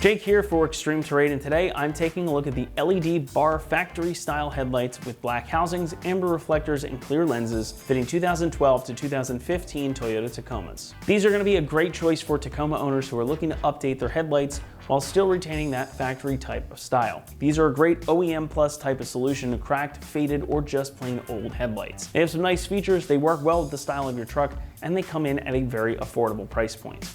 Jake here for ExtremeTerrain, and today I'm taking a look at the LED bar factory style headlights with black housings, amber reflectors, and clear lenses fitting 2012 to 2015 Toyota Tacomas. These are going to be a great choice for Tacoma owners who are looking to update their headlights while still retaining that factory type of style. These are a great OEM plus type of solution to cracked, faded, or just plain old headlights. They have some nice features, they work well with the style of your truck, and they come in at a very affordable price point.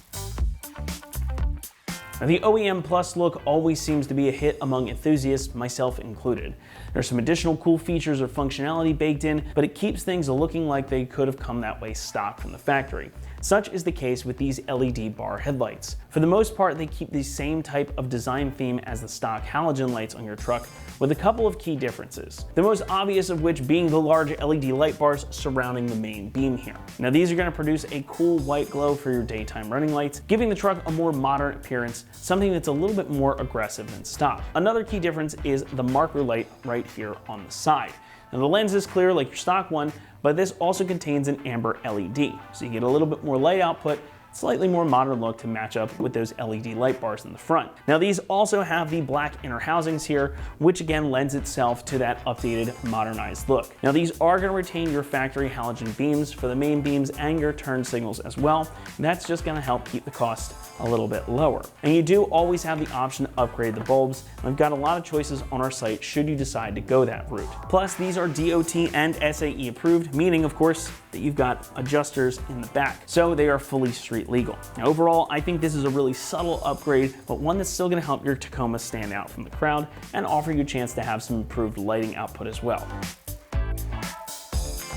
Now, the OEM Plus look always seems to be a hit among enthusiasts, myself included. There's some additional cool features or functionality baked in, but it keeps things looking like they could have come that way stock from the factory. Such is the case with these LED bar headlights. For the most part, they keep the same type of design theme as the stock halogen lights on your truck, with a couple of key differences. The most obvious of which being the large LED light bars surrounding the main beam here. Now, these are going to produce a cool white glow for your daytime running lights, giving the truck a more modern appearance, something that's a little bit more aggressive than stock. Another key difference is the marker light right here on the side. Now, the lens is clear like your stock one, but this also contains an amber LED, so you get a little bit more light output, slightly more modern look to match up with those LED light bars in the front. Now, these also have the black inner housings here, which again lends itself to that updated, modernized look. Now, these are going to retain your factory halogen beams for the main beams and your turn signals as well. That's just going to help keep the cost a little bit lower. And you do always have the option to upgrade the bulbs. We've got a lot of choices on our site should you decide to go that route. Plus, these are DOT and SAE approved, meaning of course that you've got adjusters in the back, so they are fully street legal. Now, overall, I think this is a really subtle upgrade, but one that's still going to help your Tacoma stand out from the crowd and offer you a chance to have some improved lighting output as well.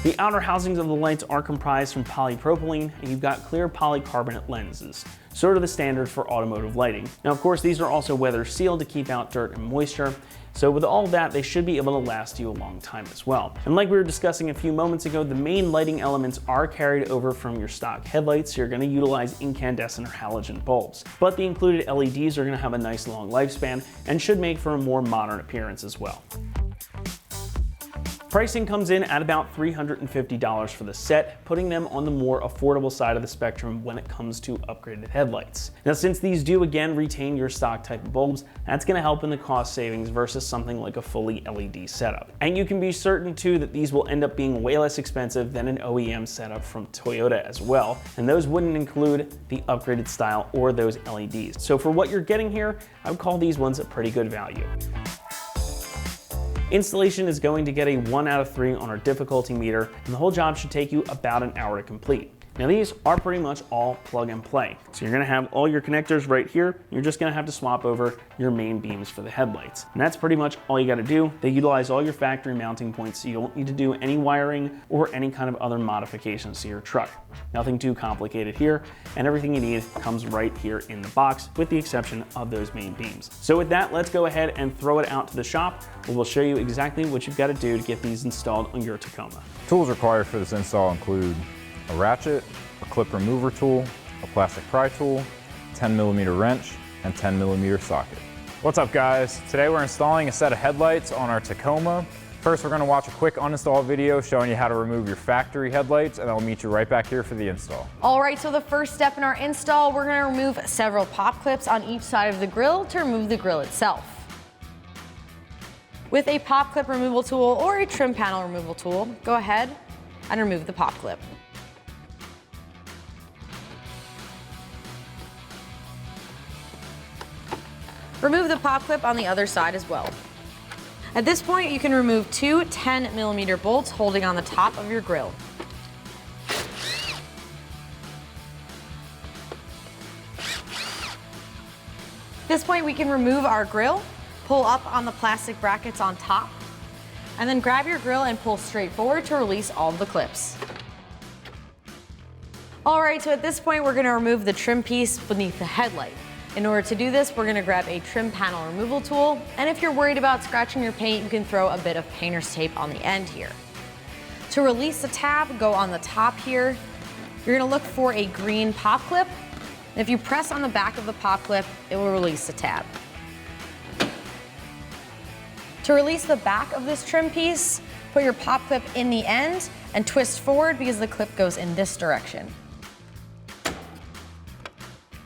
The outer housings of the lights are comprised from polypropylene, and you've got clear polycarbonate lenses, sort of the standard for automotive lighting. Now, of course, these are also weather sealed to keep out dirt and moisture, so with all that, they should be able to last you a long time as well. And like we were discussing a few moments ago, the main lighting elements are carried over from your stock headlights, so you're going to utilize incandescent or halogen bulbs. But the included LEDs are going to have a nice long lifespan and should make for a more modern appearance as well. Pricing comes in at about $350 for the set, putting them on the more affordable side of the spectrum when it comes to upgraded headlights. Now, since these do again retain your stock type of bulbs, that's going to help in the cost savings versus something like a fully LED setup. And you can be certain too that these will end up being way less expensive than an OEM setup from Toyota as well, and those wouldn't include the upgraded style or those LEDs. So for what you're getting here, I would call these ones a pretty good value. Installation is going to get a 1 out of 3 on our difficulty meter, and the whole job should take you about an hour to complete. Now, these are pretty much all plug and play. So you're gonna have all your connectors right here. You're just gonna have to swap over your main beams for the headlights. And that's pretty much all you gotta do. They utilize all your factory mounting points, so you don't need to do any wiring or any kind of other modifications to your truck. Nothing too complicated here, and everything you need comes right here in the box, with the exception of those main beams. So with that, let's go ahead and throw it out to the shop, where we'll show you exactly what you've gotta do to get these installed on your Tacoma. Tools required for this install include a ratchet, a clip remover tool, a plastic pry tool, 10mm wrench, and 10mm socket. What's up, guys? Today we're installing a set of headlights on our Tacoma. First, we're going to watch a quick uninstall video showing you how to remove your factory headlights, and then we'll meet you right back here for the install. All right, so the first step in our install, we're going to remove several pop clips on each side of the grill to remove the grill itself. With a pop clip removal tool or a trim panel removal tool, go ahead and remove the pop clip. Remove the pop clip on the other side as well. At this point, you can remove two 10mm bolts holding on the top of your grill. At this point, we can remove our grill, pull up on the plastic brackets on top, and then grab your grill and pull straight forward to release all of the clips. All right, so at this point, we're gonna remove the trim piece beneath the headlight. In order to do this, we're gonna grab a trim panel removal tool, and if you're worried about scratching your paint, you can throw a bit of painter's tape on the end here. To release the tab, go on the top here. You're gonna look for a green pop clip, and if you press on the back of the pop clip, it will release the tab. To release the back of this trim piece, put your pop clip in the end and twist forward because the clip goes in this direction.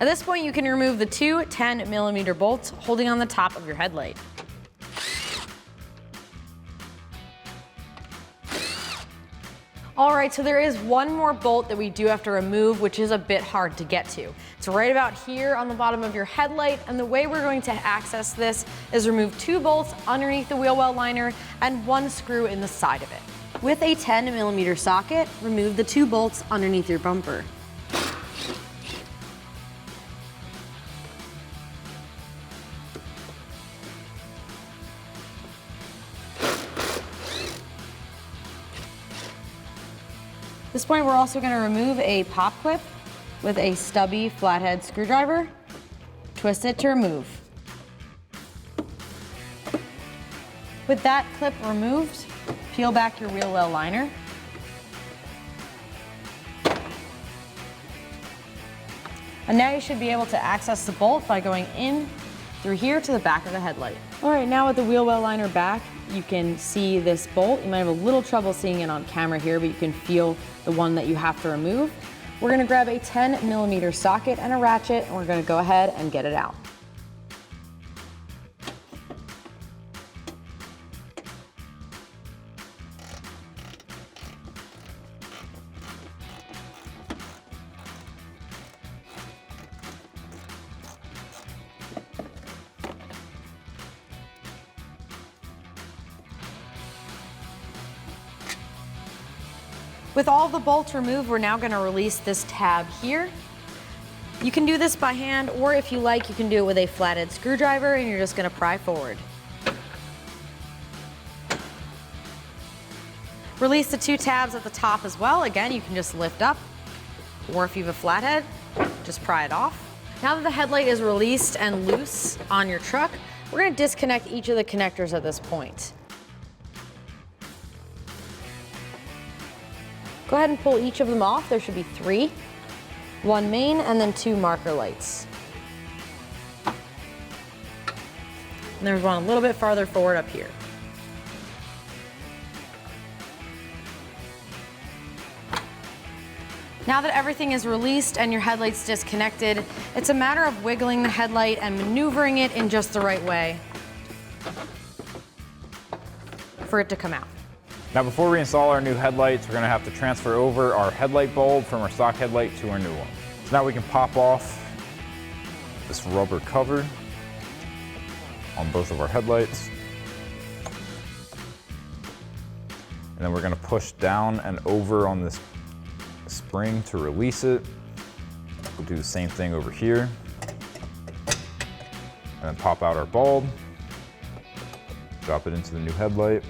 At this point, you can remove the two 10mm bolts holding on the top of your headlight. All right, so there is one more bolt that we do have to remove, which is a bit hard to get to. It's right about here on the bottom of your headlight, and the way we're going to access this is remove 2 bolts underneath the wheel well liner and 1 screw in the side of it. With a 10mm socket, remove the 2 bolts underneath your bumper. At this point, we're also going to remove a pop clip with a stubby flathead screwdriver. Twist it to remove. With that clip removed, peel back your wheel well liner. And now you should be able to access the bolt by going in through here to the back of the headlight. All right, now with the wheel well liner back, you can see this bolt. You might have a little trouble seeing it on camera here, but you can feel the one that you have to remove. We're gonna grab a 10mm socket and a ratchet, and we're gonna go ahead and get it out. With all the bolts removed, we're now gonna release this tab here. You can do this by hand, or if you like, you can do it with a flathead screwdriver, and you're just gonna pry forward. Release the 2 tabs at the top as well. Again, you can just lift up, or if you have a flathead, just pry it off. Now that the headlight is released and loose on your truck, we're gonna disconnect each of the connectors at this point. Go ahead and pull each of them off. There should be 3. 1 main and then 2 marker lights. And there's one a little bit farther forward up here. Now that everything is released and your headlight's disconnected, it's a matter of wiggling the headlight and maneuvering it in just the right way for it to come out. Now before we install our new headlights, we're gonna have to transfer over our headlight bulb from our stock headlight to our new one. So now we can pop off this rubber cover on both of our headlights. And then we're gonna push down and over on this spring to release it. We'll do the same thing over here. And then pop out our bulb, drop it into the new headlight.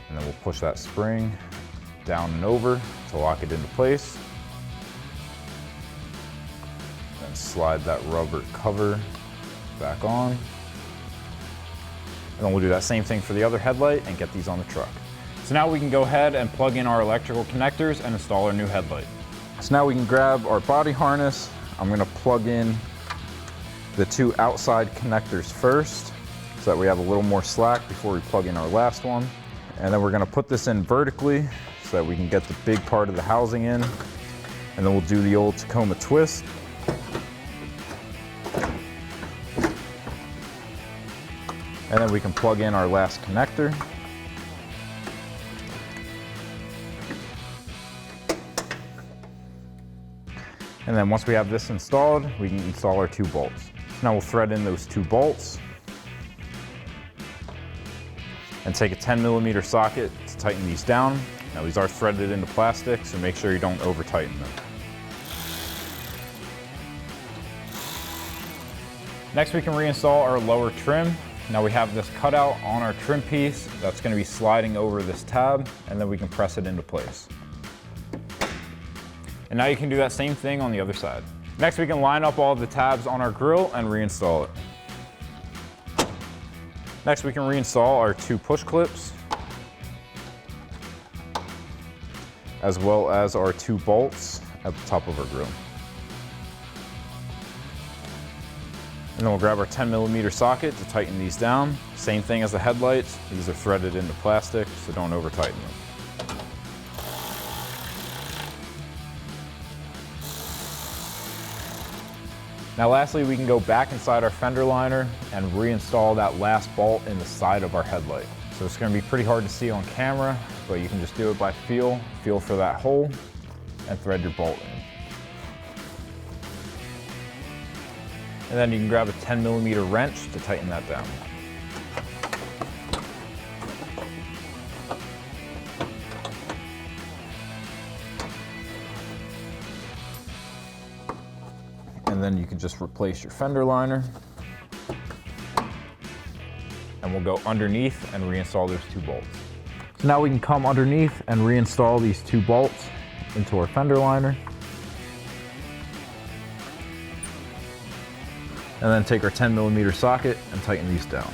And then we'll push that spring down and over to lock it into place. Then slide that rubber cover back on. And then we'll do that same thing for the other headlight and get these on the truck. So now we can go ahead and plug in our electrical connectors and install our new headlight. So now we can grab our body harness. I'm gonna plug in the 2 outside connectors first so that we have a little more slack before we plug in our last one. And then we're gonna put this in vertically so that we can get the big part of the housing in. And then we'll do the old Tacoma twist. And then we can plug in our last connector. And then once we have this installed, we can install our 2 bolts. So now we'll thread in those 2 bolts. And take a 10mm socket to tighten these down. Now these are threaded into plastic, so make sure you don't over tighten them. Next we can reinstall our lower trim. Now we have this cutout on our trim piece that's going to be sliding over this tab, and then we can press it into place. And now you can do that same thing on the other side. Next we can line up all of the tabs on our grill and reinstall it. Next we can reinstall our 2 push clips, as well as our 2 bolts at the top of our grill. And then we'll grab our 10mm socket to tighten these down. Same thing as the headlights, these are threaded into plastic, so don't over tighten them. Now lastly, we can go back inside our fender liner and reinstall that last bolt in the side of our headlight. So it's going to be pretty hard to see on camera, but you can just do it by feel for that hole and thread your bolt in. And then you can grab a 10mm wrench to tighten that down. And then you can just replace your fender liner. And we'll go underneath and reinstall those 2 bolts. So now we can come underneath and reinstall these 2 bolts into our fender liner. And then take our 10mm socket and tighten these down.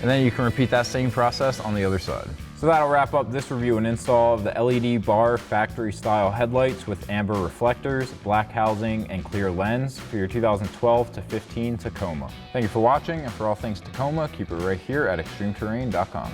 And then you can repeat that same process on the other side. So that'll wrap up this review and install of the LED bar factory style headlights with amber reflectors, black housing, and clear lens for your 2012 to 15 Tacoma. Thank you for watching, and for all things Tacoma, keep it right here at ExtremeTerrain.com.